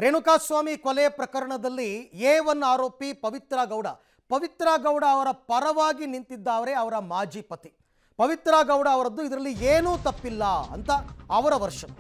ರೇಣುಕಾಸ್ವಾಮಿ ಕೊಲೆ ಪ್ರಕರಣದಲ್ಲಿ ಎ1 ಆರೋಪಿ ಪವಿತ್ರ ಗೌಡ ಅವರ ಪರವಾಗಿ ನಿಂತಿದ್ದವರೇ ಅವರ ಮಾಜಿ ಪತಿ. ಪವಿತ್ರ ಗೌಡ ಅವರದ್ದು ಇದರಲ್ಲಿ ಏನೂ ತಪ್ಪಿಲ್ಲ ಅಂತ ಅವರ ವರ್ಷನ್.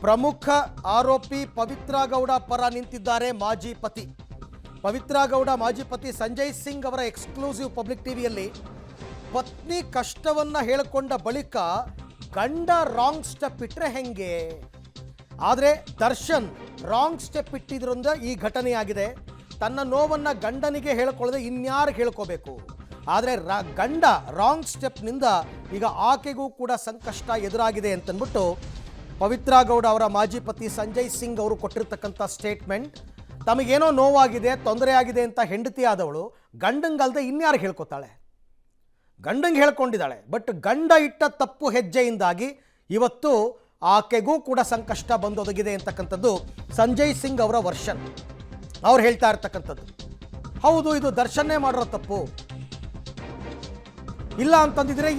ಪ್ರಮುಖ ಆರೋಪಿ ಪವಿತ್ರ ಗೌಡ ಪರ ನಿಂತಿದ್ದಾರೆ ಮಾಜಿ ಪತಿ. ಪವಿತ್ರ ಗೌಡ ಮಾಜಿ ಪತಿ ಸಂಜಯ್ ಸಿಂಗ್ ಅವರ ಎಕ್ಸ್ಕ್ಲೂಸಿವ್ ಪಬ್ಲಿಕ್ ಟಿವಿಯಲ್ಲಿ ಪತ್ನಿ ಕಷ್ಟವನ್ನು ಹೇಳಿಕೊಂಡ ಬಳಿಕ ಗಂಡ ರಾಂಗ್ ಸ್ಟೆಪ್ ಇಟ್ಟರೆ ಹೆಂಗೆ, ಆದರೆ ದರ್ಶನ್ ರಾಂಗ್ ಸ್ಟೆಪ್ ಇಟ್ಟಿದ್ರಿಂದ ಈ ಘಟನೆಯಾಗಿದೆ. ತನ್ನ ನೋವನ್ನು ಗಂಡನಿಗೆ ಹೇಳ್ಕೊಳ್ಳದೆ ಇನ್ಯಾರು ಹೇಳ್ಕೋಬೇಕು, ಆದರೆ ಗಂಡ ರಾಂಗ್ ಸ್ಟೆಪ್ನಿಂದ ಈಗ ಆಕೆಗೂ ಕೂಡ ಸಂಕಷ್ಟ ಎದುರಾಗಿದೆ ಅಂತಂದ್ಬಿಟ್ಟು ಪವಿತ್ರ ಗೌಡ ಅವರ ಮಾಜಿ ಪತಿ ಸಂಜಯ್ ಸಿಂಗ್ ಅವರು ಕೊಟ್ಟಿರ್ತಕ್ಕಂಥ ಸ್ಟೇಟ್ಮೆಂಟ್. ತಮಗೇನೋ ನೋವಾಗಿದೆ, ತೊಂದರೆ ಆಗಿದೆ ಅಂತ ಹೆಂಡತಿ ಆದವಳು ಗಂಡಂಗಲ್ದೆ ಇನ್ಯಾರು ಹೇಳ್ಕೊತಾಳೆ, ಗಂಡಂಗೆ ಹೇಳ್ಕೊಂಡಿದ್ದಾಳೆ. ಬಟ್ ಗಂಡ ಇಟ್ಟ ತಪ್ಪು ಹೆಜ್ಜೆಯಿಂದಾಗಿ ಇವತ್ತು ಆಕೆಗೂ ಕೂಡ ಸಂಕಷ್ಟ ಬಂದೊದಗಿದೆ ಅಂತಕ್ಕಂಥದ್ದು ಸಂಜಯ್ ಸಿಂಗ್ ಅವರ ವರ್ಷನ್. ಅವ್ರು ಹೇಳ್ತಾ ಇರ್ತಕ್ಕಂಥದ್ದು ಹೌದು, ಇದು ದರ್ಶನ್ನೇ ಮಾಡಿರೋ ತಪ್ಪು, ಇಲ್ಲ ಅಂತಂದಿದ್ರೆ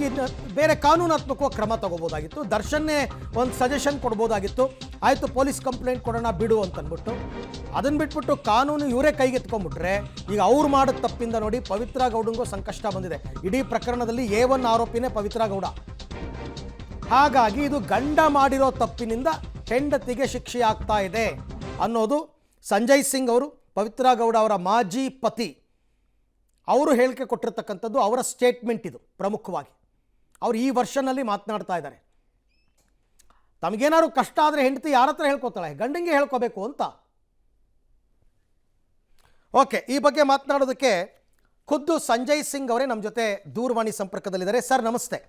ಬೇರೆ ಕಾನೂನಾತ್ಮಕವಾಗಿ ಕ್ರಮ ತಗೋಬೋದಾಗಿತ್ತು, ದರ್ಶನ್ನೇ ಒಂದು ಸಜೆಷನ್ ಕೊಡ್ಬೋದಾಗಿತ್ತು. ಆಯಿತು ಪೊಲೀಸ್ ಕಂಪ್ಲೇಂಟ್ ಕೊಡೋಣ ಬಿಡು ಅಂತಂದ್ಬಿಟ್ಟು ಅದನ್ನು ಬಿಟ್ಬಿಟ್ಟು ಕಾನೂನು ಇವರೇ ಕೈಗೆತ್ಕೊಂಡ್ಬಿಟ್ರೆ ಈಗ ಅವ್ರು ಮಾಡಿದ ತಪ್ಪಿಂದ ನೋಡಿ ಪವಿತ್ರ ಗೌಡಂಗೂ ಸಂಕಷ್ಟ ಬಂದಿದೆ. ಇಡೀ ಪ್ರಕರಣದಲ್ಲಿ ಎ1 ಆರೋಪಿನೇ ಪವಿತ್ರ ಗೌಡ. ಹಾಗಾಗಿ ಇದು ಗಂಡ ಮಾಡಿರೋ ತಪ್ಪಿನಿಂದ ಹೆಂಡತಿಗೆ ಶಿಕ್ಷೆ ಆಗ್ತಾ ಇದೆ ಅನ್ನೋದು ಸಂಜಯ್ ಸಿಂಗ್ ಅವರು, ಪವಿತ್ರ ಗೌಡ ಅವರ ಮಾಜಿ ಪತಿ, ಅವರು ಹೇಳಿಕೆ ಕೊಟ್ಟಿರ್ತಕ್ಕಂಥದ್ದು, ಅವರ ಸ್ಟೇಟ್ಮೆಂಟ್ ಇದು. ಪ್ರಮುಖವಾಗಿ ಅವರು ಈ ವರ್ಷನಲ್ಲಿ ಮಾತನಾಡ್ತಾ ಇದ್ದಾರೆ. ತಮಗೇನಾದ್ರು ಕಷ್ಟ ಆದರೆ ಹೆಂಡತಿ ಯಾರ ಹತ್ರ ಹೇಳ್ಕೊತಾಳೆ, ಗಂಡಂಗೆ ಹೇಳ್ಕೋಬೇಕು ಅಂತ. ಓಕೆ, ಈ ಬಗ್ಗೆ ಮಾತನಾಡೋದಕ್ಕೆ ಖುದ್ದು ಸಂಜಯ್ ಸಿಂಗ್ ಅವರೇ ನಮ್ಮ ಜೊತೆ ದೂರವಾಣಿ ಸಂಪರ್ಕದಲ್ಲಿದ್ದಾರೆ. ಸರ್ ನಮಸ್ತೆ.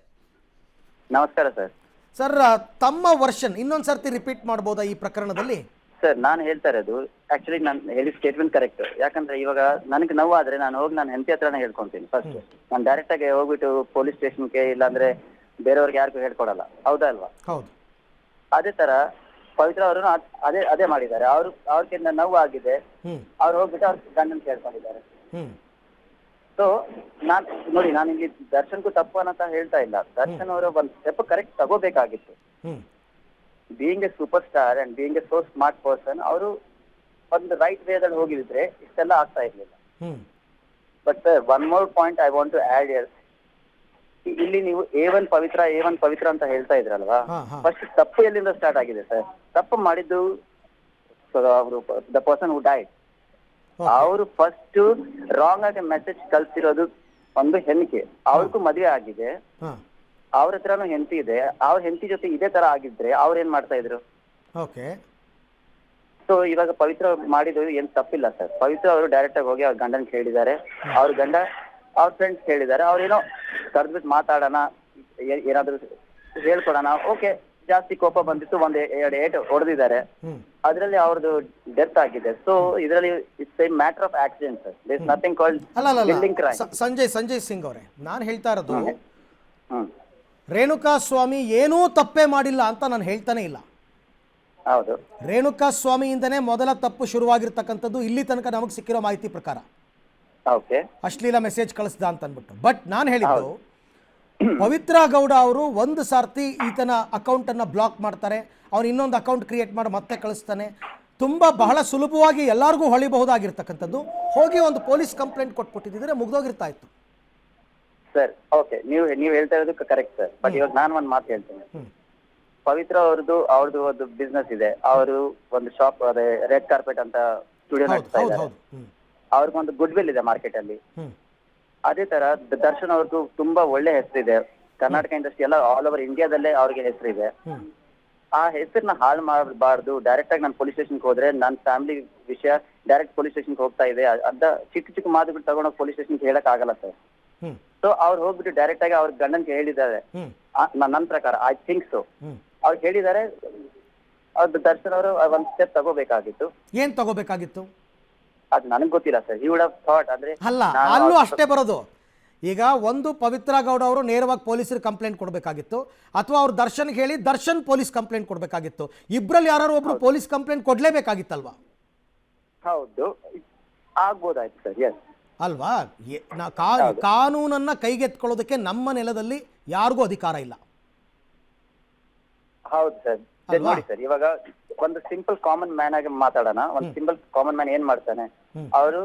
ನಮಸ್ಕಾರ ಸರ್. ಸರ್, ತಮ್ಮ ವರ್ಷನ್ ಇನ್ನೊಂದು ಸರ್ತಿ ರಿಪೀಟ್ ಮಾಡ್ಬೋದಾ ಈ ಪ್ರಕರಣದಲ್ಲಿ? ಸರ್, ನಾನು ಹೇಳ್ತಾ ಇರೋದು ಆಕ್ಚುಲಿ ನಾನು ಹೇಳಿದ ಸ್ಟೇಟ್ಮೆಂಟ್ ಕರೆಕ್ಟ್. ಯಾಕಂದ್ರೆ ಇವಾಗ ನನಗೆ ನೋವು ಆದ್ರೆ ನಾನು ಹೋಗಿ ನಾನು ಹೆಂಡತಿ ಹತ್ರನೇ ಹೇಳ್ಕೊಂತೀನಿ ಫಸ್ಟ್. ನಾನು ಡೈರೆಕ್ಟ್ ಆಗಿ ಹೋಗ್ಬಿಟ್ಟು ಪೊಲೀಸ್ ಸ್ಟೇಷನ್ಗೆ ಇಲ್ಲಾಂದ್ರೆ ಬೇರೆಯವ್ರಿಗೆ ಯಾರಿಗೂ ಹೇಳ್ಕೊಡಲ್ಲ, ಹೌದಾ ಅಲ್ವಾ? ಹೌದು. ಅದೇ ತರ ಪವಿತ್ರ ಅವರು ಅದೇ ಮಾಡಿದ್ದಾರೆ. ಅವ್ರಿಗೆ ನೋವು ಆಗಿದೆ, ಅವ್ರು ಹೋಗ್ಬಿಟ್ಟು ಅವ್ರ ಗಂಡನ್ ಕೇಳ್ಕೊಂಡಿದ್ದಾರೆ. ಸೊ ನಾನು ಇಲ್ಲಿ ದರ್ಶನ್ಗೂ ತಪ್ಪು ಅನ್ನತ ಹೇಳ್ತಾ ಇಲ್ಲ. ದರ್ಶನ್ ಅವರು ಒಂದು ಸ್ಟೆಪ್ ಕರೆಕ್ಟ್ ತಗೋಬೇಕಾಗಿತ್ತು. Being a superstar and being a so smart person, ಅವರು ಒಂದು ರೈಟ್ ವೇದಲ್ಲಿ ಹೋಗಿದ್ರೆ ಇಷ್ಟೆಲ್ಲ ಆಗ್ತಾ ಇರ್ಲಿಲ್ಲ. But one more point I want to add here. ಇಲ್ಲಿ ನೀವು ಎ1 ಪವಿತ್ರ ಅಂತ ಹೇಳ್ತಾ ಇದ್ರಲ್ವಾ, ಫಸ್ಟ್ ತಪ್ಪು ಎಲ್ಲಿಂದ ಸ್ಟಾರ್ಟ್ ಆಗಿದೆ ಸರ್? ತಪ್ಪು ಮಾಡಿದ್ದು ಅವರು ದ ಪರ್ಸನ್ ಹೂ ಡೈಡ್. ಅವರು ಫಸ್ಟ್ ರಾಂಗ್ ಆಗಿ ಮೆಸೇಜ್ ಕಳ್ಸಿರೋದು ಒಂದು ಹೆಣ್ಣಿಗೆ. ಅವ್ರಿಗೂ ಮದುವೆ ಆಗಿದೆ, ಅವ್ರ ಹತ್ರನೂ ಹೆಂಡತಿ ಇದೆ. ಅವ್ರ ಹೆಂಡತಿ ಜೊತೆ ಇದೇ ತರ ಆಗಿದ್ರೆ ಅವ್ರ ಏನ್ ಮಾಡ್ತಾ ಇದ್ರು? ಸೊ ಇವಾಗ ಪವಿತ್ರ ಮಾಡಿದ್ರು ಏನ್ ತಪ್ಪಿಲ್ಲ ಸರ್. ಪವಿತ್ರ ಅವರು ಡೈರೆಕ್ಟ್ ಆಗಿ ಹೋಗಿ ಅವ್ರ ಗಂಡನ್ ಕೇಳಿದ್ದಾರೆ, ಅವ್ರ ಗಂಡ ಅವ್ರ ಫ್ರೆಂಡ್ಸ್ ಕೇಳಿದ್ದಾರೆ, ಅವ್ರೇನೋ ಕರೆದ್ಬಿಟ್ಟು ಮಾತಾಡೋಣ, ಏನಾದ್ರು ಹೇಳ್ಕೊಡೋಣ. ಓಕೆ, ಜಾಸ್ತಿ ಕೋಪ ಬಂದಿತ್ತು, ಒಂದ್ 2 ಏಟು ಹೊಡೆದಿದ್ದಾರೆ, ಅದ್ರಲ್ಲಿ ಅವ್ರದ್ದು ಡೆತ್ ಆಗಿದೆ. ಸೊ ಇದರಲ್ಲಿ it's a matter of accident sir. There is nothing called building crime. Sanjay Singh ಅವರೇ, ನಾನು ಹೇಳ್ತಾ ಇರೋದು ರೇಣುಕಾಸ್ವಾಮಿ ಏನೂ ತಪ್ಪೇ ಮಾಡಿಲ್ಲ ಅಂತ ನಾನು ಹೇಳ್ತಾನೆ ಇಲ್ಲ. ಹೌದು, ರೇಣುಕಾಸ್ವಾಮಿಯಿಂದನೇ ಮೊದಲ ತಪ್ಪು ಶುರುವಾಗಿರ್ತಕ್ಕಂಥದ್ದು ಇಲ್ಲಿ ತನಕ ನಮಗೆ ಸಿಕ್ಕಿರೋ ಮಾಹಿತಿ ಪ್ರಕಾರ. ಅಶ್ಲೀಲ ಮೆಸೇಜ್ ಕಳಿಸ್ದ ಅಂತ ಅಂದ್ಬಿಟ್ಟು. ಬಟ್ ನಾನು ಹೇಳಿದ್ದು ಪವಿತ್ರ ಗೌಡ ಅವರು ಒಂದು ಸಾರ್ತಿ ಈತನ ಅಕೌಂಟನ್ನು ಬ್ಲಾಕ್ ಮಾಡ್ತಾರೆ, ಅವ್ನು ಇನ್ನೊಂದು ಅಕೌಂಟ್ ಕ್ರಿಯೇಟ್ ಮಾಡಿ ಮತ್ತೆ ಕಳಿಸ್ತಾನೆ. ಬಹಳ ಸುಲಭವಾಗಿ ಎಲ್ಲರಿಗೂ ಹೊಳಿಬಹುದಾಗಿರ್ತಕ್ಕಂಥದ್ದು. ಹೋಗಿ ಒಂದು ಪೊಲೀಸ್ ಕಂಪ್ಲೇಂಟ್ ಕೊಟ್ಬಿಟ್ಟಿದ್ರೆ ಮುಗ್ದೋಗಿರ್ತಾ ಇತ್ತು ಸರ್. ಓಕೆ, ನೀವು ಹೇಳ್ತಾ ಇರೋದು ಕರೆಕ್ಟ್ ಸರ್. ಬಟ್ ಇವಾಗ ನಾನು ಒಂದು ಮಾತು ಹೇಳ್ತೇನೆ. ಪವಿತ್ರ ಅವ್ರದ್ದು ಒಂದು ಬಿಸ್ನೆಸ್ ಇದೆ. ಅವರು ಒಂದು ಶಾಪ್, ಅದೇ ರೆಡ್ ಕಾರ್ಪೆಟ್ ಅಂತ ಸ್ಟುಡಿಯೋ ನಡೆಸ್ತಾ ಇದ್ದಾರೆ. ಅವ್ರಿಗೊಂದು ಗುಡ್ ವಿಲ್ ಇದೆ ಮಾರ್ಕೆಟ್ ಅಲ್ಲಿ. ಅದೇ ತರ ದರ್ಶನ್ ಅವ್ರಿಗೂ ತುಂಬಾ ಒಳ್ಳೆ ಹೆಸರಿದೆ. ಕರ್ನಾಟಕ ಇಂಡಸ್ಟ್ರಿ ಎಲ್ಲ ಆಲ್ ಓವರ್ ಇಂಡಿಯಾದಲ್ಲೇ ಅವ್ರಿಗೆ ಹೆಸರಿದೆ. ಆ ಹೆಸರನ್ನ ಹಾಳು ಮಾಡಬಾರ್ದು. ಡೈರೆಕ್ಟ್ ಆಗಿ ನಾನು ಪೊಲೀಸ್ ಸ್ಟೇಷನ್ಗೆ ಹೋದ್ರೆ ನನ್ನ ಫ್ಯಾಮಿಲಿ ವಿಷಯ ಡೈರೆಕ್ಟ್ ಪೊಲೀಸ್ ಸ್ಟೇಷನ್ಗೆ ಹೋಗ್ತಾ ಇದೆ ಅಂತ ಚಿಕ್ಕ ಮಾತುಗಳು ತಗೊಂಡೋಗಿ ಪೊಲೀಸ್ ಸ್ಟೇಷನ್ಗೆ ಹೇಳಕ್ ಆಗಲ್ಲ ಸರ್. ಸೊ ಅವ್ರು ಹೋಗ್ಬಿಟ್ಟು ಡೈರೆಕ್ಟ್ ಆಗಿ ಅವ್ರ ಗಂಡನ್ಗೆ ಹೇಳಿದ್ದಾರೆ. ನನ್ನ ಪ್ರಕಾರ ಐ ಥಿಂಕ್ ಸೊ ಅವ್ರು ಹೇಳಿದ್ದಾರೆ. ಅವ್ರ ದರ್ಶನ್ ಅವರು ಒಂದ್ ಸ್ಟೆಪ್ ತಗೋಬೇಕಾಗಿತ್ತು. ಏನ್ ತಗೋಬೇಕಾಗಿತ್ತು ಅದು ನನಗೆ ಗೊತ್ತಿಲ್ಲ sir. He would have thought. ಅಂದ್ರೆ ಅಲ್ಲ, ಅಲ್ಲೂ ಅಷ್ಟೇ ಬರೋದು. ಈಗ ಒಂದು ಪವಿತ್ರ ಗೌಡ ಅವರು ನೇರವಾಗಿ ಪೊಲೀಸರಿಗೆ ಕಂಪ್ಲೇಂಟ್ ಕೊಡಬೇಕಾಗಿತ್ತು, ಅಥವಾ ಅವ್ರು ದರ್ಶನ್ಗೆ ಹೇಳಿ ದರ್ಶನ್ ಪೊಲೀಸ್ ಕಂಪ್ಲೇಂಟ್ ಕೊಡಬೇಕಾಗಿತ್ತು. ಇಬ್ಬರಲ್ಲಿ ಯಾರು ಒಬ್ರು ಪೊಲೀಸ್ ಕಂಪ್ಲೇಂಟ್ ಕೊಡಲೇಬೇಕಾಗಿತ್ತಲ್ವಾ? ಹೌದು, ಆಗ್ಬೋದಾಯ್ತು ಸರ್. ಎಸ್ ಅಲ್ವಾ? ಕಾನೂನನ್ನ ಕೈಗೆತ್ಕೊಳ್ಳೋದಕ್ಕೆ ನಮ್ಮ ನೆಲದಲ್ಲಿ ಯಾರಿಗೂ ಅಧಿಕಾರ ಇಲ್ಲ. ಹೌದು ಸರ್. ನೋಡಿ ಸರ್, ಇವಾಗ ಒಂದು ಸಿಂಪಲ್ ಕಾಮನ್ ಮ್ಯಾನ್ ಆಗಿ ಮಾತಾಡೋಣ. ಒಂದು ಸಿಂಪಲ್ ಕಾಮನ್ ಮ್ಯಾನ್ ಏನ್ ಮಾಡ್ತಾನೆ, ಅವರು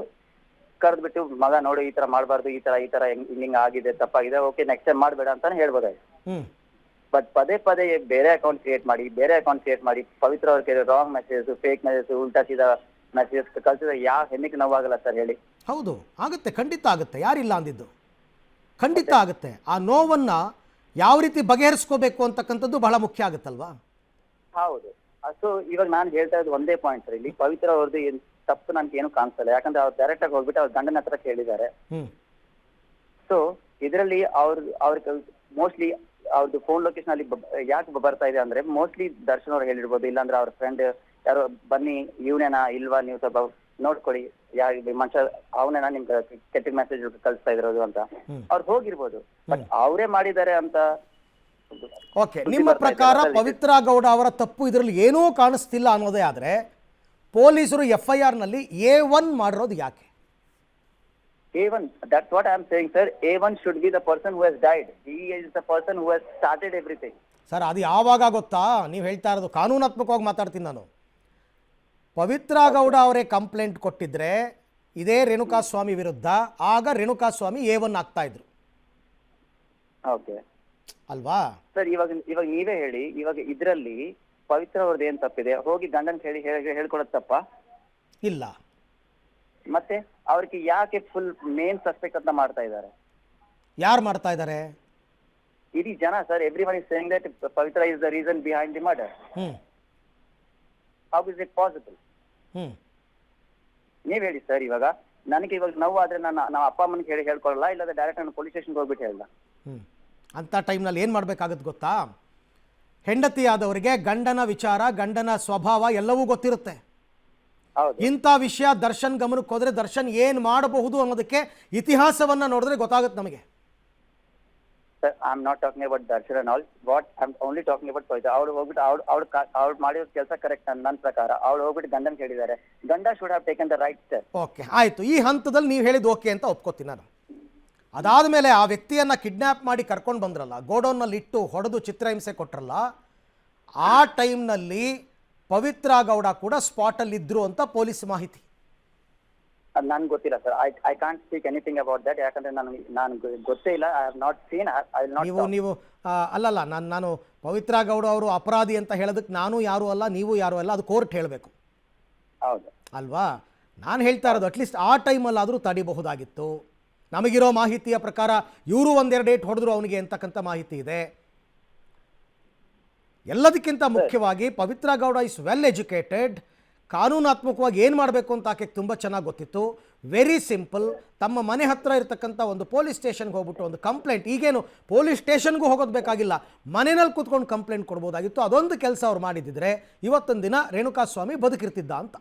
ಕರೆದ್ಬಿಟ್ಟು ಮಗ ನೋಡು ಈ ತರ ಮಾಡಬಾರ್ದು, ಈ ತರ ಹಿಂಗ ಆಗಿದೆ, ತಪ್ಪಾಗಿದೆ, ಓಕೆ ನೆಕ್ಸ್ಟ್ ಟೈಮ್ ಮಾಡಬೇಡ ಅಂತಾನೆ ಹೇಳ್ಬೋದಾಯ್ತು. ಬಟ್ ಪದೇ ಪದೇ ಬೇರೆ ಅಕೌಂಟ್ ಕ್ರಿಯೇಟ್ ಮಾಡಿ ಪವಿತ್ರ ಅವ್ರಿಗೆ ರಾಂಗ್ ಮೆಸೇಜ್, ಫೇಕ್ ಮೆಸೇಜ್, ಉಲ್ಟಾ ಸೀದಾ ಮೆಸೇಜ್ ಕಳ್ಸಿದ್ರೆ ಯಾವ ಹೆಣ್ಣಿಗೆ ನೋವಾಗಲ್ಲ ಸರ್ ಹೇಳಿ? ಹೌದು, ಆಗುತ್ತೆ, ಖಂಡಿತ ಆಗುತ್ತೆ. ಯಾರಿಲ್ಲ ಅಂದಿದ್ದು? ಖಂಡಿತ ಆಗುತ್ತೆ. ಆ ನೋವನ್ನ ಯಾವ ರೀತಿ ಬಗೆಹರಿಸ್ಕೋಬೇಕು ಅಂತಕ್ಕಂಥದ್ದು ಬಹಳ ಮುಖ್ಯ ಆಗುತ್ತಲ್ವಾ? ಹೌದು. ಸೊ ಇವಾಗ ನಾನು ಹೇಳ್ತಾ ಇರೋದು ಒಂದೇ ಪಾಯಿಂಟ್ ಸರ್. ಇಲ್ಲಿ ಪವಿತ್ರ ಅವ್ರದ್ದು ಏನ್ ತಪ್ಪು ನನ್ಗೆ ಏನು ಕಾಣಿಸಲ್ಲ, ಯಾಕಂದ್ರೆ ಅವ್ರು ಡೈರೆಕ್ಟ್ ಆಗಿ ಹೋಗ್ಬಿಟ್ಟು ಅವ್ರ ಗಂಡನ ಹತ್ರ ಕೇಳಿದ್ದಾರೆ. ಸೊ ಇದರಲ್ಲಿ ಅವ್ರ ಮೋಸ್ಟ್ಲಿ ಅವ್ರದ್ದು ಫೋನ್ ಲೊಕೇಶನ್ ಅಲ್ಲಿ ಯಾಕೆ ಬರ್ತಾ ಇದೆ ಅಂದ್ರೆ, ಮೋಸ್ಟ್ಲಿ ದರ್ಶನ್ ಅವ್ರು ಹೇಳಿರ್ಬೋದು, ಇಲ್ಲಾಂದ್ರೆ ಅವ್ರ ಫ್ರೆಂಡ್ ಯಾರೋ ಬನ್ನಿ ಇವನೇನಾ ಇಲ್ವಾ, ನೀವು ಸ್ವಲ್ಪ ನೋಡ್ಕೊಳ್ಳಿ, ಮನುಷ್ಯ ಅವನೇನಾ ನಿಮ್ಗೆ ಕೆಟ್ಟ ಮೆಸೇಜ್ ಕಳಿಸ್ತಾ ಇರೋದು ಅಂತ ಅವ್ರು ಹೋಗಿರ್ಬೋದು. ಬಟ್ ಅವರೇ ಮಾಡಿದ್ದಾರೆ ಅಂತ. ಓಕೆ, ನಿಮ್ಮ ಪ್ರಕಾರ ಪವಿತ್ರ ಗೌಡ ಅವರ ತಪ್ಪು ಇದರಲ್ಲಿ ಏನೂ ಕಾಣಿಸ್ತಿಲ್ಲ ಅನ್ನೋದೇ ಆದ್ರೆ, ಪೊಲೀಸರು FIR ನಲ್ಲಿ A1 ಮಾಡಿರೋದು ಯಾಕೆ? A1, that's what I am saying sir. A1 should be the person who has died. He is the person who has started everything. Sir, ಅದು ಯಾವಾಗ ಗೊತ್ತಾ? ನೀವು ಹೇಳ್ತಾ ಇರೋದು ಕಾನೂನಾತ್ಮಕವಾಗಿ ಮಾತಾಡ್ತೀನಿ ನಾನು. ಪವಿತ್ರ ಗೌಡ ಅವರೇ ಕಂಪ್ಲೇಂಟ್ ಕೊಟ್ಟಿದ್ರೆ ಇದೇ ರೇಣುಕಾಸ್ವಾಮಿ ವಿರುದ್ಧ, ಆಗ ರೇಣುಕಾಸ್ವಾಮಿ A1 ಆಗ್ತಾ ಇದ್ರು. ಓಕೆ ಅಲ್ವಾ ಸರ್? ಇವಾಗ ನೀವೇ ಹೇಳಿ, ಇವಾಗ ಇದರಲ್ಲಿ ಪವಿತ್ರ ಅವ್ರದ್ದು ಏನ್ ತಪ್ಪಿದೆ? ಹೋಗಿ ಗಂಡನ್ ಹೇಳ್ಕೊಡೋದು ತಪ್ಪ? ಇಲ್ಲ. ಮತ್ತೆ ಅವ್ರಿಗೆ ಯಾಕೆ ಫುಲ್ ಮೇನ್ ಸಸ್ಪೆಕ್ಟ್ ಅಂತ ಮಾಡ್ತಾ ಇದ್ದಾರೆ? ಯಾರು ಮಾಡ್ತಾ ಇದ್ದಾರೆ? ಇಡೀ ಜನ sir. Everyone is saying that Pavitra is the reason behind the murder. How is it possible? ನೀವ್ ಹೇಳಿ ಸರ್. ಇವಾಗ ನನಗೆ ನೋವು ಆದ್ರೆ ನಾವು ಅಪ್ಪ ಅಮ್ಮನಿಗೆ ಹೇಳ್ಕೊಳ್ಳಲ್ಲ, ಇಲ್ಲದ ಡೈರೆಕ್ಟ್ ನಾನು ಪೊಲೀಸ್ ಸ್ಟೇಷನ್ಗೆ ಹೋಗ್ಬಿಟ್ಟು ಹೇಳಲ್ಲ. ಅಂಥ ಟೈಮ್ನಲ್ಲಿ ಏನು ಮಾಡಬೇಕಾಗುತ್ತೆ ಗೊತ್ತಾ? ಹೆಂಡತಿಯಾದವರಿಗೆ ಗಂಡನ ವಿಚಾರ, ಗಂಡನ ಸ್ವಭಾವ ಎಲ್ಲವೂ ಗೊತ್ತಿರುತ್ತೆ. ಇಂಥ ವಿಷಯ ದರ್ಶನ್ ಗಮನಕ್ಕೆ ಹೋದ್ರೆ ದರ್ಶನ್ ಏನು ಮಾಡಬಹುದು ಅನ್ನೋದಕ್ಕೆ ಇತಿಹಾಸವನ್ನ ನೋಡಿದ್ರೆ ಗೊತ್ತಾಗುತ್ತೆ ನಮಗೆ. Sir, I'm not talking about Darshan and all. What I'm only talking about Pavitra. ಅವ್ರು ಹೋಗ್ಬಿಟ್ಟು ಅವ್ರು ಮಾಡಿರೋ ಕೆಲಸ ಕರೆಕ್ಟ್ ನನ್ನ ಪ್ರಕಾರ. ಅವ್ರು ಹೋಗ್ಬಿಟ್ಟು ಗಂಡನ್ ಹೇಳಿದ್ದಾರೆ. ಗಂಡ should have taken the right step. Okay, ಆಯಿತು. ಈ ಹಂತದಲ್ಲಿ ನೀವು ಹೇಳಿದ್ದು ಓಕೆ ಅಂತ ಒಪ್ಕೋತೀನಿ ನಾನು. ಅದಾದಮೇಲೆ ಆ ವ್ಯಕ್ತಿಯನ್ನು ಕಿಡ್ನ್ಯಾಪ್ ಮಾಡಿ ಕರ್ಕೊಂಡು ಬಂದ್ರಲ್ಲ, ಗೋಡೌನ್ನಲ್ಲಿ ಇಟ್ಟು ಹೊಡೆದು ಚಿತ್ರಹಿಂಸೆ ಕೊಟ್ರಲ್ಲ, ಆ ಟೈಮ್ನಲ್ಲಿ ಪವಿತ್ರ ಗೌಡ ಕೂಡ ಸ್ಪಾಟಲ್ಲಿ ಇದ್ರು ಅಂತ ಪೊಲೀಸ್ ಮಾಹಿತಿ. ನನ್ಗೆ ಗೊತ್ತಿಲ್ಲ sir. I can't speak anything about that. ಯಾಕಂದ್ರೆ ನಾನು ಗೊತ್ತೇ ಇಲ್ಲ. I have not seen. I will not. ನೀವು ಅಲ್ಲಲ್ಲ, ನಾನು ಪವಿತ್ರ ಗೌಡ ಅವರು ಅಪರಾಧಿ ಅಂತ ಹೇಳೋದಕ್ಕೆ ನಾನು ಯಾರು ಅಲ್ಲ, ನೀವು ಯಾರು ಅಲ್ಲ, ಅದು ಕೋರ್ಟ್ ಹೇಳಬೇಕು. ಹೌದು ಅಲ್ವಾ? ನಾನು ಹೇಳ್ತಾ ಇರೋದು ಅಟ್ಲೀಸ್ಟ್ ಆ ಟೈಮಲ್ಲಾದರೂ ತಡಿಬಹುದಾಗಿತ್ತು. ನಮಗಿರೋ ಮಾಹಿತಿಯ ಪ್ರಕಾರ ಇವರು ಒಂದೆರಡು ಡೇಟ್ ಹೊಡೆದ್ರು ಅವನಿಗೆ ಅಂತಕ್ಕಂಥ ಮಾಹಿತಿ ಇದೆ. ಎಲ್ಲದಕ್ಕಿಂತ ಮುಖ್ಯವಾಗಿ Pavithra Gowda is well educated. ಕಾನೂನಾತ್ಮಕವಾಗಿ ಏನು ಮಾಡಬೇಕು ಅಂತ ಆಕೆ ತುಂಬ ಚೆನ್ನಾಗಿ ಗೊತ್ತಿತ್ತು. ವೆರಿ ಸಿಂಪಲ್, ತಮ್ಮ ಮನೆ ಹತ್ತಿರ ಇರತಕ್ಕಂಥ ಒಂದು ಪೊಲೀಸ್ ಸ್ಟೇಷನ್ಗೆ ಹೋಗ್ಬಿಟ್ಟು ಒಂದು ಕಂಪ್ಲೇಂಟ್, ಈಗೇನು ಪೊಲೀಸ್ ಸ್ಟೇಷನ್ಗೂ ಹೋಗೋದು ಬೇಕಾಗಿಲ್ಲ, ಮನೆಯಲ್ಲಿ ಕೂತ್ಕೊಂಡು ಕಂಪ್ಲೇಂಟ್ ಕೊಡ್ಬೋದಾಗಿತ್ತು. ಅದೊಂದು ಕೆಲಸ ಅವ್ರು ಮಾಡಿದ್ದಿದ್ರೆ ಇವತ್ತೊಂದು ದಿನ ರೇಣುಕಾಸ್ವಾಮಿ ಬದುಕಿರ್ತಿದ್ದ ಅಂತ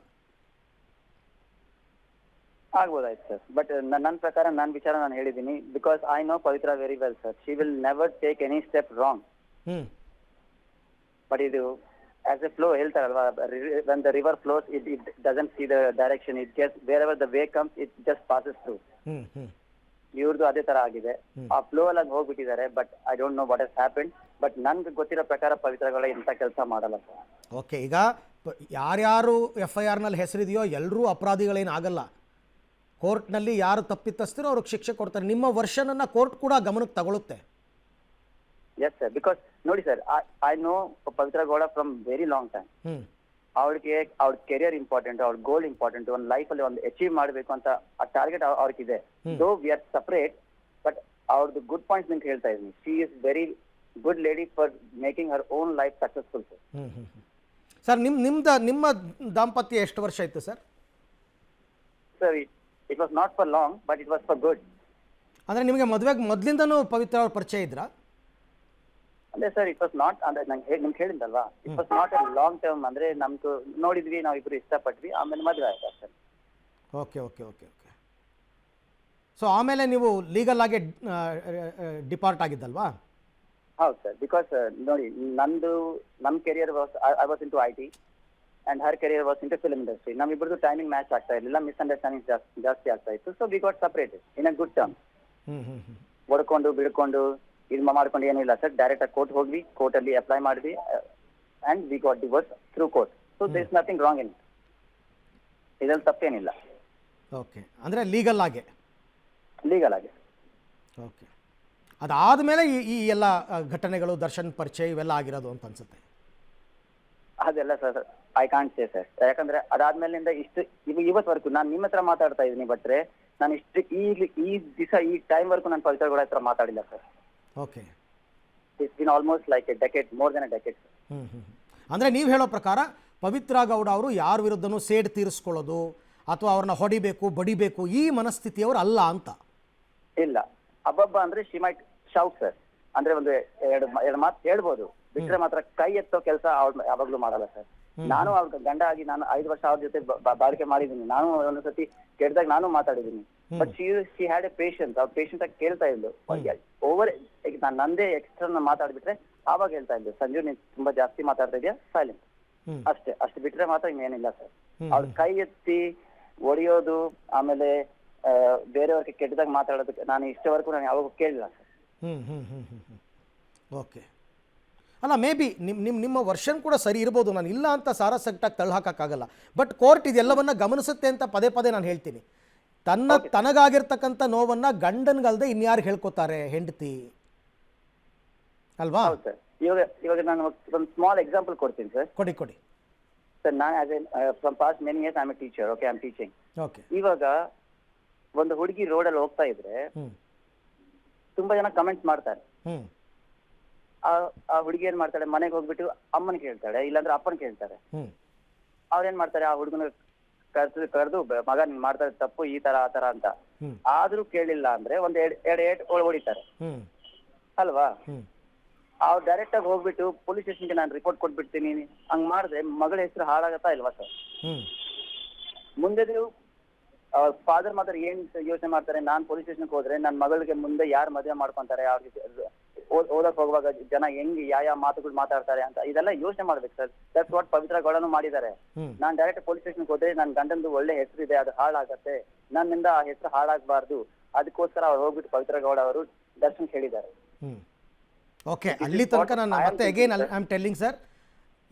ಆಗ್ಬೋದಾಯ್ತು ಸರ್. ಬಟ್ ನನ್ನ ಪ್ರಕಾರ ನನ್ನ ವಿಚಾರ ನಾನು ಹೇಳಿದ್ದೀನಿ. Because I know Pavitra very well sir. She will never take any step wrong. But ಇದು as a flow ಹೇಳ್ತಾರಲ್ವಾ, when the river flows it doesn't see the direction, it just wherever the way comes it just passes through. ಇವ್ರದ್ದು ಅದೇ ತರ ಆಗಿದೆ. ಆ flow ಅಲ್ಲಿ ಹೋಗ್ಬಿಟ್ಟಿದ್ದಾರೆ. But I don't know what has happened. But ನನ್ಗೆ ಗೊತ್ತಿರೋ ಪ್ರಕಾರ ಪವಿತ್ರಗಳ ಇಂಥ ಕೆಲಸ ಮಾಡಲ್ಲ ಸರ್. ಓಕೆ, ಈಗ ಯಾರ್ಯಾರು FIR ನಲ್ಲಿ ಹೆಸರಿದೆಯೋ ಎಲ್ಲರೂ ಅಪರಾಧಿಗಳೇನಾಗಲ್ಲ. ಕೋರ್ಟ್ನಲ್ಲಿ ಯಾರು ತಪ್ಪಿತಸ್ಥರೋ ಅವ್ರಿಗೆ ಶಿಕ್ಷೆ ಕೊಡ್ತಾರೆ. ನಿಮ್ಮ ವರ್ಷನನ್ನ ಕೋರ್ಟ್ ಕೂಡ ಗಮನಕ್ಕೆ ತಗೊಳುತ್ತೆ. Yes sir. ಬಿಕಾಸ್ ನೋಡಿ sir, I know Pavitra Gowda from very long time. ಅವ್ರಿಗೆ ಅವ್ರ ಕೆರಿಯರ್ ಇಂಪಾರ್ಟೆಂಟ್, ಅವ್ರ ಗೋಲ್ ಇಂಪಾರ್ಟೆಂಟ್. ಒಂದು ಲೈಫಲ್ಲಿ ಒಂದು ಅಚೀವ್ ಮಾಡಬೇಕು ಅಂತ ಆ ಟಾರ್ಗೆಟ್ ಅವ್ರಿಗಿದೆ. Though we are separate, but ಅವ್ರದ್ದು ಗುಡ್ ಪಾಯಿಂಟ್ಸ್ ನಿಮ್ಗೆ ಹೇಳ್ತಾ ಇದ್ದೀನಿ. She is very good lady for making her own life successful sir. Sir, ನಿಮ್ಮ ದಾಂಪತ್ಯ ಎಷ್ಟು ವರ್ಷ ಆಯ್ತು sir? Sir, it was not for long, but it was for good. ಅಂದರೆ ನಿಮಗೆ ಮದುವೆಗೆ ಮೊದಲಿಂದನೂ ಪವಿತ್ರ ಅವ್ರ ಪರಿಚಯ ಇದ್ರಾ? ಅಂದ್ರೆ ಸರ್, ಇಟ್ ವಾಸ್ ನಾಟ್ ಅಂದ್ರೆ ನಿಮ್ಗೆ ಹೇಳಿದ್ದಲ್ವಾ, it was not a long term. ಅಂದ್ರೆ ನಮ್ದು ನೋಡಿದ್ವಿ, ನಾವಿಬ್ರು ಇಷ್ಟಪಟ್ವಿ, ಆಮೇಲೆ ಮದುವೆ ಆಯ್ತು sir. Okay okay okay okay. So ಆಮೇಲೆ ನೀವು ಲೀಗಲ್ ಆಗಿ ಡಿಪಾರ್ಟ್ ಆಗಿದ್ದಲ್ವಾ? ಹೌದು ಸರ್, ಬಿಕಾಸ್ ನೋಡಿ ನಮ್ಮ career I was into IT and her career was into film industry. ನಮ್ಮಿಬ್ಬರದು ಟೈಮಿಂಗ್ ಮ್ಯಾಚ್ ಆಗ್ತಾ ಇರಲಿಲ್ಲ, ಮಿಸ್ಅಂಡರ್ಸ್ಟ್ಯಾಂಡಿಂಗ್ ಜಾಸ್ತಿ ಆಗ್ತಾ ಇತ್ತು. So we got separated in a good term. ಹೊಡ್ಕೊಂಡು ಬಿಡ್ಕೊಂಡು ಇದು ಮಾಡ್ಕೊಂಡು ಏನಿಲ್ಲ ಸರ್, ಡೈರೆಕ್ಟ್ ಆಗಿ ಕೋರ್ಟ್ ಹೋಗ್ವಿ, ಕೋರ್ಟಲ್ಲಿ ಅಪ್ಲೈ ಮಾಡಿದ್ವಿ and we got divorce through court. So there is nothing wrong in ಇದ್ರಲ್ಲಿ ತಪ್ಪೇನಿಲ್ಲ. ಓಕೆ, ಅಂದರೆ ಲೀಗಲ್ ಆಗಿ ಓಕೆ. ಅದಾದಮೇಲೆ ಈ ಎಲ್ಲ ಘಟನೆಗಳು, ದರ್ಶನ್ ಪರಿಚಯ ಇವೆಲ್ಲ ಆಗಿರೋದು ಅಂತ ಅನ್ಸುತ್ತೆ. ಅದೆಲ್ಲ sir I can't say sir, ಯಾಕಂದ್ರೆ ಅದಾದ್ಮೇಲಿಂದ ಇವತ್ವರೆಗೂ ನಾನು ನಿಮ್ಮ ಹತ್ರ ಮಾತಾಡ್ತಾ ಇದ್ದೀನಿ, ಬಟ್ರೆ ನಾನು ಈ ದಿವಸ ಈ ಟೈಮ್ ವರ್ಗು ನಾನು ಪವಿತ್ರ ಗೌಡ ಹತ್ರ ಮಾತಾಡಿಲ್ಲ sir. Okay, it's been almost like A decade, more than A decade. ಅಂದರೆ ನೀವು ಹೇಳೋ ಪ್ರಕಾರ ಪವಿತ್ರ ಗೌಡ ಅವರು ಯಾರ ವಿರುದ್ಧನೂ ಸೇಡ್ ತೀರಿಸ್ಕೊಳ್ಳೋದು ಅಥವಾ ಅವ್ರನ್ನ ಹೊಡಿಬೇಕು ಬಡಿಬೇಕು ಈ ಮನಸ್ಥಿತಿಯವರು ಅಲ್ಲ ಅಂತ? ಇಲ್ಲ, ಅಬ್ಬಬ್ಬ ಅಂದ್ರೆ ಶಿ ಮೈಟ್ ಶೌಟ್ ಸರ್, ಅಂದ್ರೆ ಒಂದು ಎರಡು ಮಾತು ಹೇಳ್ಬೋದು, ಬಿಟ್ರೆ ಮಾತ್ರ ಕೈ ಎತ್ತೋ ಕೆಲಸ ಅವ್ರು ಯಾವಾಗ್ಲೂ ಮಾಡಲ್ಲ ಸರ್. ನಾನು ಅವ್ರ ಗಂಡ ಆಗಿ ನಾನು 5 ವರ್ಷ ಅವ್ರ ಜೊತೆ ಬಾಳಿಕೆ ಮಾಡಿದ್ದೀನಿ, ನಾನು ಒಂದೊಂದ್ಸತಿ ಕೆಟ್ಟದಾಗ ನಾನು ಮಾತಾಡಿದ್ದೀನಿ. But she had a patience, ಅವ್ರ ಪೇಷನ್ಸ್ ಆಗಿ ಕೇಳ್ತಾ ಇದ್ಲು. ಓವರ್ ನಾನು ನಂದೇ ಎಕ್ಸ್ಟ್ರಾ ಮಾತಾಡ್ಬಿಟ್ರೆ ಆವಾಗ ಹೇಳ್ತಾ ಇದ್ದೆ, ಸಂಜು ನೀನ್ ತುಂಬಾ ಜಾಸ್ತಿ ಮಾತಾಡ್ತಾ ಇದೆಯಾ, ಸೈಲೆಂಟ್ ಅಷ್ಟು ಬಿಟ್ರೆ ಮಾತ್ರ ಇನ್ನೇನಿಲ್ಲ ಸರ್. ಅವ್ರ ಕೈ ಎತ್ತಿ ಹೊಡೆಯೋದು ಆಮೇಲೆ ಬೇರೆಯವ್ರಿಗೆ ಕೆಟ್ಟದಾಗ ಮಾತಾಡೋದಕ್ಕೆ ನಾನು ಇಷ್ಟವರೆಗೂ ನಾನು ಯಾವಾಗೂ ಕೇಳಿಲ್ಲ ಸರ್. ಓಕೆ, ಅಲ್ಲ ಮೇ ಬಿ ನಿಮ್ಮ ವರ್ಷನ್ ಕೂಡ ಸರಿ ಇರ್ಬೋದು, ನಾನು ಇಲ್ಲ ಅಂತ ಸಾರಾಸಗಟಾಗಿ ತಳ್ಳಿ ಹಾಕೋಕ್ಕಾಗಲ್ಲ. ಬಟ್ ಕೋರ್ಟ್ ಇದೆಲ್ಲವನ್ನ ಗಮನಿಸುತ್ತೆ ಅಂತ ಪದೇ ಪದೇ ನಾನು ಹೇಳ್ತೀನಿ. ತನಗಾಗಿರ್ತಕ್ಕಂಥ ನೋವನ್ನು ಗಂಡನ್ಗಲ್ದೆ ಇನ್ಯಾರು ಹೇಳ್ಕೊತಾರೆ, ಹೆಂಡತಿ ಅಲ್ವಾ? ಇವಾಗ ನಾನು ಒಂದು ಸ್ಮಾಲ್ ಎಕ್ಸಾಂಪಲ್ ಕೊಡ್ತೀನಿ ಸರ್. ಕೊಡಿ ಸರ್. ನಾನು from past many years I am A teacher. Okay, I am teaching. Okay, ಇವಾಗ ಒಂದು ಹುಡುಗಿ ರೋಡಲ್ಲಿ ಹೋಗ್ತಾ ಇದ್ರೆ ತುಂಬಾ ಜನ ಕಮೆಂಟ್ಸ್ ಮಾಡ್ತಾರೆ. ಆ ಹುಡುಗಿ ಏನ್ ಮಾಡ್ತಾಳೆ, ಮನೆಗೆ ಹೋಗ್ಬಿಟ್ಟು ಅಮ್ಮನ್ ಕೇಳ್ತಾಳೆ, ಇಲ್ಲಾಂದ್ರೆ ಅಪ್ಪನ್ ಕೇಳ್ತಾರೆ. ಅವ್ರೇನ್ ಮಾಡ್ತಾರೆ, ಆ ಹುಡುಗನ ಕರೆದು ಮಗ ನೀನ್ ಮಾಡ್ತಾರೆ ತಪ್ಪು ಈ ತರ ಆ ತರ ಅಂತ. ಆದ್ರೂ ಕೇಳಿಲ್ಲ ಅಂದ್ರೆ ಒಂದ್ ಎರಡು ಹೊಡಿತಾರೆ ಅಲ್ವಾ? ಅವ್ರು ಡೈರೆಕ್ಟ್ ಆಗಿ ಹೋಗ್ಬಿಟ್ಟು ಪೊಲೀಸ್ ಸ್ಟೇಷನ್ಗೆ ನಾನು ರಿಪೋರ್ಟ್ ಕೊಟ್ಬಿಡ್ತೀನಿ, ಹಂಗ್ ಮಾಡಿದ್ರೆ ಮಗಳ ಹೆಸರು ಹಾಳಾಗತ್ತಾ ಇಲ್ವಾ ಸರ್? ಮುಂದೆ ಫಾದರ್ ಮಾತ್ರ ಏನ್ ಯೋಚನೆ ಮಾಡ್ತಾರೆ, ನಾನ್ ಪೊಲೀಸ್ ಸ್ಟೇಷನ್ಗೆ ಹೋದ್ರೆ ನನ್ನ ಮಗಳಿಗೆ ಮುಂದೆ ಯಾರು ಮದುವೆ ಮಾಡ್ಕೊಂತಾರೆ, ಅವ್ರಿಗೆ ಓದಕ್ ಹೋಗುವಾಗ ಜನ ಹೆಂಗ್ ಯಾವ ಮಾತುಗಳು ಮಾತಾಡ್ತಾರೆ ಅಂತ ಇದೆಲ್ಲ ಯೋಚನೆ ಮಾಡ್ಬೇಕು ಸರ್. ದಟ್ಸ್ ವಾಟ್ ಪವಿತ್ರ ಗೌಡನು ಮಾಡಿದ್ದಾರೆ. ನಾನ್ ಡೈರೆಕ್ಟ್ ಪೊಲೀಸ್ ಸ್ಟೇಷನ್ಗೆ ಹೋದ್ರೆ ನನ್ ಗಂಡಂದು ಒಳ್ಳೆ ಹೆಸರು ಇದೆ, ಅದು ಹಾಳಾಗತ್ತೆ, ನನ್ನಿಂದ ಆ ಹೆಸರು ಹಾಳಾಗಬಾರ್ದು, ಅದಕ್ಕೋಸ್ಕರ ಅವ್ರು ಹೋಗ್ಬಿಟ್ಟು ಪವಿತ್ರ ಗೌಡ ಅವರು ದರ್ಶನ್ ಹೇಳಿದ್ದಾರೆ. ಓಕೆ, ಅಲ್ಲಿ ತನಕ ನಾನು ಮತ್ತೆ again I am telling sir,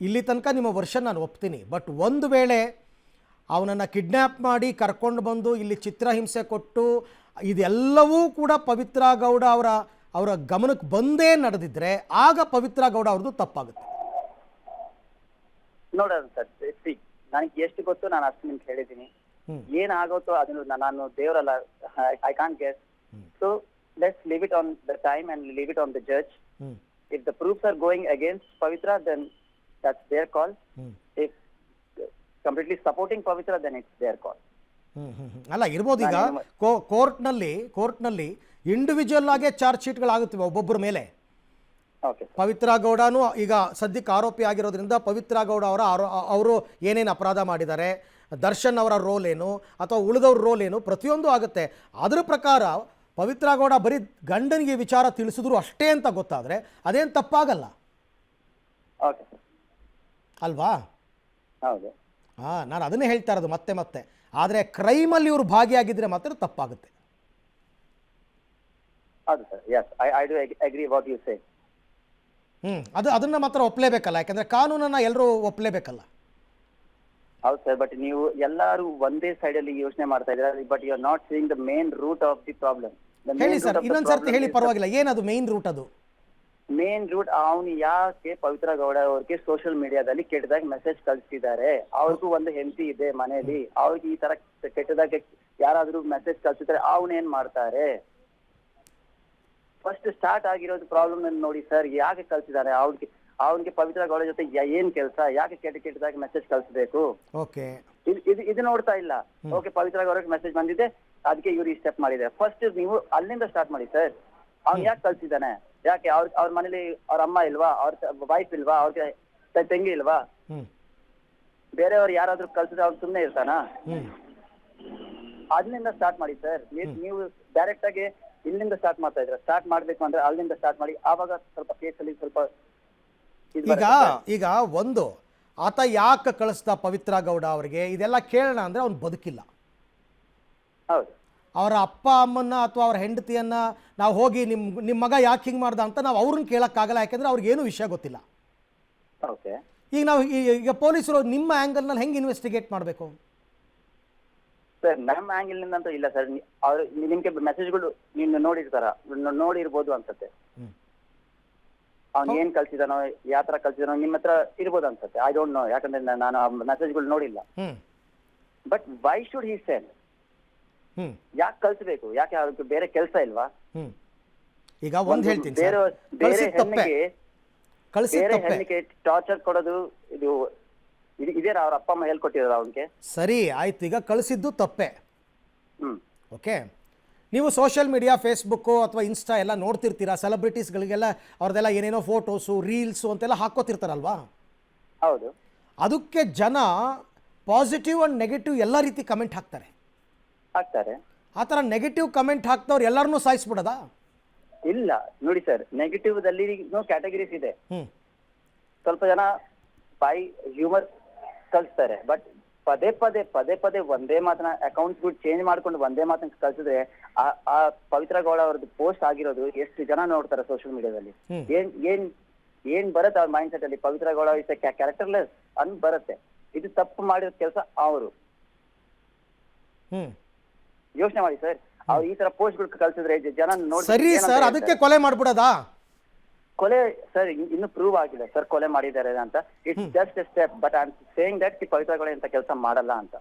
ಇಲ್ಲಿ ತನಕ ನಿಮ್ಮ ವರ್ಷನ್ ನಾನು ಒಪ್ತೀನಿ. ಬಟ್ ಒಂದು ವೇಳೆ ಅವನನ್ನು ಕಿಡ್ನ್ಯಾಪ್ ಮಾಡಿ ಕರ್ಕೊಂಡು ಬಂದು ಇಲ್ಲಿ ಚಿತ್ರಹಿಂಸೆ ಕೊಟ್ಟು ಇದೆಲ್ಲವೂ ಕೂಡ ಪವಿತ್ರ ಗೌಡ ಅವರ ಗಮನಕ್ಕೆ ಬಂದೇ ನಡೆದಿದ್ರೆ ಆಗ ಪವಿತ್ರ ಗೌಡ ಅವ್ರದ್ದು ತಪ್ಪಾಗುತ್ತೆ. ನೋಡೋಣ ಸರ್, ನನಗೆ ಎಷ್ಟು ಗೊತ್ತು ನಾನು ಅಷ್ಟು ನಿಮ್ಗೆ ಹೇಳಿದ್ದೀನಿ. ಏನಾಗುತ್ತೋ ಅದನ್ನು ನಾನು ದೇವರಲ್ಲ, I can't guess. So let's leave it on the time and leave it on the judge. If the proofs are going against Pavitra, then that's their call. If completely supporting Pavitra, then it's their call. ಅಲ್ಲ ಇರ್ಬೋದು. ಈಗ ಕೋರ್ಟ್ನಲ್ಲಿ individual ಆಗೇ charge ಶೀಟ್ಗಳಾಗುತ್ತವೆ ಒಬ್ಬೊಬ್ಬರ ಮೇಲೆ. ಪವಿತ್ರ ಗೌಡನು ಈಗ ಸದ್ಯಕ್ಕೆ ಆರೋಪಿ ಆಗಿರೋದ್ರಿಂದ ಪವಿತ್ರ ಗೌಡ ಅವರು ಏನೇನು ಅಪರಾಧ ಮಾಡಿದ್ದಾರೆ, ದರ್ಶನ್ ಅವರ ರೋಲ್ ಏನು ಅಥವಾ ಉಳಿದವ್ರ ರೋಲ್ ಏನು, ಪ್ರತಿಯೊಂದು ಆಗುತ್ತೆ. ಅದರ ಪ್ರಕಾರ ಪವಿತ್ರ ಗೌಡ ಬರೀ ಗಂಡನಿಗೆ ವಿಚಾರ ತಿಳಿಸಿದ್ರು ಅಷ್ಟೇ ಅಂತ ಗೊತ್ತಾದರೆ ಅದೇನು ತಪ್ಪಾಗಲ್ಲ ಅಲ್ವಾ? ಹೌದು, ನಾನು ಅದನ್ನೇ ಹೇಳ್ತಾ ಇರೋದು ಮತ್ತೆ. ಆದರೆ ಕ್ರೈಮಲ್ಲಿ ಇವರು ಭಾಗಿಯಾಗಿದ್ದರೆ ಮಾತ್ರ ತಪ್ಪಾಗುತ್ತೆ. ಅದನ್ನು ಮಾತ್ರ ಒಪ್ಪಲೇಬೇಕಲ್ಲ, ಯಾಕಂದರೆ ಕಾನೂನನ್ನು ಎಲ್ಲರೂ ಒಪ್ಪಲೇಬೇಕಲ್ಲ. ಹೌದು ಸರ್, ಬಟ್ ನೀವು ಎಲ್ಲರೂ ಒಂದೇ ಸೈಡ್ ಅಲ್ಲಿ ಯೋಚನೆ ಮಾಡ್ತಾ ಇದ್ದೀರಾ, but you are not seeing the main root of the problem. ಹೇಳಿ ಸರ್, ಇನ್ನೊಂದ್ಸರ್ತಿ ಹೇಳಿ, ಪರವಾಗಿಲ್ಲ. ಏನದು ಮೇನ್ ರೂಟ್? ಅದು ಮೇನ್ ರೂಟ್ ಅವನು ಯಾಕೆ ಪವಿತ್ರ ಗೌಡ ಅವ್ರಿಗೆ ಸೋಷಿಯಲ್ ಮೀಡಿಯಾದಲ್ಲಿ ಕೆಟ್ಟದಾಗ ಮೆಸೇಜ್ ಕಳಿಸ್ತಿದ್ದಾರೆ. ಅವ್ರಿಗೂ ಒಂದು ಹೆಂಡತಿ ಇದೆ ಮನೇಲಿ, ಅವ್ರಿಗೆ ಈ ತರ ಕೆಟ್ಟದಾಗ ಯಾರಾದ್ರೂ ಮೆಸೇಜ್ ಕಳ್ಸಿದ್ರೆ ಅವನೇನ್ ಮಾಡ್ತಾರೆ? ಫಸ್ಟ್ ಸ್ಟಾರ್ಟ್ ಆಗಿರೋದು ಪ್ರಾಬ್ಲಮ್ ನೋಡಿ ಸರ್, ಯಾಕೆ ಕಳ್ಸಿದ್ದಾರೆ ಅವ್ನಿಗೆ ಪವಿತ್ರ ಗೌಡ ಜೊತೆ ಏನ್ ಕೆಲಸ, ಯಾಕೆ ಕೆಟ್ಟದಾಗ ಮೆಸೇಜ್ ಕಳ್ಸಬೇಕು? ಇದು ನೋಡ್ತಾ ಇಲ್ಲ. ಓಕೆ, ಪವಿತ್ರ ಗೌಡಕ್ಕೆ ಮೆಸೇಜ್ ಬಂದಿದೆ, ಅದಕ್ಕೆ ಇವ್ರು ಈ ಸ್ಟೆಪ್ ಮಾಡಿದ್ದಾರೆ. ಫಸ್ಟ್ ನೀವು ಅಲ್ಲಿಂದ ಸ್ಟಾರ್ಟ್ ಮಾಡಿ ಸರ್. ಅವ್ನ್ ಯಾಕೆ ಕಳ್ಸಿದ್ದಾನೆ? ಯಾಕೆ ಅವ್ರ ಮನೇಲಿ ಅವ್ರ ಅಮ್ಮ ಇಲ್ವಾ, ಅವ್ರ ವೈಫ್ ಇಲ್ವಾ, ಅವ್ರಿಗೆ ತಂಗಿ ಇಲ್ವಾ? ಬೇರೆಯವ್ರು ಯಾರಾದ್ರೂ ಕಳ್ಸಿದ್ರೆ ಅವ್ರು ಸುಮ್ಮನೆ ಇರ್ತಾನ? ಅದನ್ನಿಂದ ಸ್ಟಾರ್ಟ್ ಮಾಡಿ ಸರ್. ನೀವು ಡೈರೆಕ್ಟ್ ಆಗಿ ಇಲ್ಲಿಂದ ಸ್ಟಾರ್ಟ್ ಮಾಡ್ತಾ ಇದ್ದಾರೆ. ಸ್ಟಾರ್ಟ್ ಮಾಡ್ಬೇಕು ಅಂದ್ರೆ ಅಲ್ಲಿಂದ ಸ್ಟಾರ್ಟ್ ಮಾಡಿ, ಆವಾಗ ಸ್ವಲ್ಪ ಕೇಸಲ್ಲಿ ಸ್ವಲ್ಪ ಈಗ ಒಂದು ಆತ ಯಾಕೆ ಕಳಿಸ್ದ ಪವಿತ್ರ ಗೌಡ ಅವರಿಗೆ ಇದೆಲ್ಲ ಕೇಳೋಣ ಅಂದರೆ ಅವ್ನು ಬದುಕಿಲ್ಲ. ಹೌದು, ಅವರ ಅಪ್ಪ ಅಮ್ಮನ್ನ ಅಥವಾ ಅವ್ರ ಹೆಂಡತಿಯನ್ನ ನಾವು ಹೋಗಿ ನಿಮ್ಮ ಮಗ ಯಾಕೆ ಹಿಂಗೆ ಮಾಡ್ದ ಅಂತ ನಾವು ಅವ್ರನ್ನ ಕೇಳೋಕ್ಕಾಗಲ್ಲ, ಯಾಕೆಂದರೆ ಅವ್ರಿಗೇನು ವಿಷಯ ಗೊತ್ತಿಲ್ಲ. ಓಕೆ, ಈಗ ನಾವು ಈಗ ಪೊಲೀಸರು ನಿಮ್ಮ ಆ್ಯಂಗಲ್ನಲ್ಲಿ ಹೆಂಗೆ ಇನ್ವೆಸ್ಟಿಗೇಟ್ ಮಾಡಬೇಕು ಸರ್? ನಮ್ಮ ಆಂಗಲ್ ನಿಂದ ಅಂತೂ ಇಲ್ಲ ಸರ್. ಅವ್ರು ನಿಮ್ಗೆ ಮೆಸೇಜ್ಗಳು ನೀವು ನೋಡಿರ್ಬೋದು ಅನ್ಸುತ್ತೆ. ಅವ್ನು ಏನ್ ಕಳ್ಸಿದಾನೋ, ಯಾವ ತರ ಕಳ್ಸಿದಾನೋ ನಿಮ್ಮ ಹತ್ರ ಇರ್ಬೋದು ಅನ್ಸುತ್ತೆ. ಐ ಡೋಂಟ್ ನೋ, ಯಾಕಂದ್ರೆ ನಾನು ಆ ಮೆಸೇಜ್ಗಳು ನೋಡಿಲ್ಲ. But why should he send? ಯಾಕೆ ಕಳ್ಸಬೇಕು? ಯಾಕೆ ಅವ್ರಿಗೆ ಬೇರೆ ಕೆಲಸ ಇಲ್ವಾ? ಈಗ ಒಂದು ಹೇಳ್ತೀನಿ, ಬೇರೆ ಹೆಣ್ಣಿಗೆ ಟಾರ್ಚರ್ ಕೊಡೋದು ಇದು ಇದೇನಾ ಅವ್ರ ಅಪ್ಪ ಅಮ್ಮ ಹೇಳ್ಕೊಟ್ಟಿದಾರ ಅವನಿಗೆ? ಸರಿ ಆಯ್ತು, ಈಗ ಕಳಿಸಿದ್ದು ತಪ್ಪೆ. ಓಕೆ, ನೀವು ಸೋಷಿಯಲ್ ಮೀಡಿಯಾ ಫೇಸ್ಬುಕ್ಕು ಅಥವಾ ಇನ್ಸ್ಟಾ ಎಲ್ಲ ನೋಡ್ತಿರ್ತೀರಾ, ಸೆಲೆಬ್ರಿಟೀಸ್ಗಳಿಗೆಲ್ಲ ಅವ್ರದ್ದೆಲ್ಲ ಏನೇನೋ ಫೋಟೋಸು ರೀಲ್ಸು ಅಂತೆಲ್ಲ ಹಾಕೋತಿರ್ತಾರಲ್ವಾ? ಹೌದು. ಅದಕ್ಕೆ ಜನ ಪಾಸಿಟಿವ್ ಆ್ಯಂಡ್ ನೆಗೆಟಿವ್ ಎಲ್ಲ ರೀತಿ ಕಮೆಂಟ್ ಹಾಕ್ತಾರೆ. ಆ ಥರ ನೆಗೆಟಿವ್ ಕಮೆಂಟ್ ಹಾಕ್ದವ್ರು ಎಲ್ಲರನ್ನೂ ಸಾಯಿಸ್ಬಿಡೋದಾ? ಇಲ್ಲ ನೋಡಿ ಸರ್, ನೆಗೆಟಿವ್ ದಲ್ಲಿ ಕ್ಯಾಟಗರೀಸ್ ಇದೆ. ಸ್ವಲ್ಪ ಜನ ಬೈ ಹ್ಯೂಮರ್ ಕಳಿಸ್ತಾರೆ, ಬಟ್ ಪದೇ ಪದೇ ಒಂದೇ ಮಾತನ್ನ ಅಕೌಂಟ್ಸ್ ಚೇಂಜ್ ಮಾಡ್ಕೊಂಡು ಒಂದೇ ಮಾತನ್ನ ಕಳ್ಸಿದ್ರೆ ಆ ಪವಿತ್ರ ಗೌಡ ಅವ್ರದ್ದು ಪೋಸ್ಟ್ ಆಗಿರೋದು ಎಷ್ಟು ಜನ ನೋಡ್ತಾರೆ ಸೋಷಿಯಲ್ ಮೀಡಿಯಾದಲ್ಲಿ. ಏನ್ ಬರುತ್ತೆ ಅವ್ರ ಮೈಂಡ್ ಸೆಟ್ ಅಲ್ಲಿ? ಪವಿತ್ರ ಗೌಡ ಇಸ್ ಕ್ಯಾರೆಕ್ಟರ್ಲೆಸ್ ಅನ್ ಬರುತ್ತೆ. ಇದು ತಪ್ಪು ಮಾಡಿರೋ ಕೆಲಸ ಅವರು. ಯೋಚನೆ ಮಾಡಿ ಸರ್, ಅವ್ರು ಈ ತರ ಪೋಸ್ಟ್ ಗಳು ಕಳ್ಸಿದ್ರೆ ಜನ ನೋಡಿ. ಸರಿ ಸರ್, ಅದಕ್ಕೆ ಕೊಲೆ ಮಾಡ್ಬಿಡೋದಾ? ಕೊಲೆ ಸರ್ ಇನ್ನು ಪ್ರೂವ್ ಆಗಿಲ್ಲ ಸರ್ ಕೊಲೆ ಮಾಡಿದ್ದಾರೆ ಅಂತ. It's just a step, but I am saying that Pavithra Gowda ಅಂತ ಕೆಲಸ ಮಾಡಲ್ಲ ಅಂತ.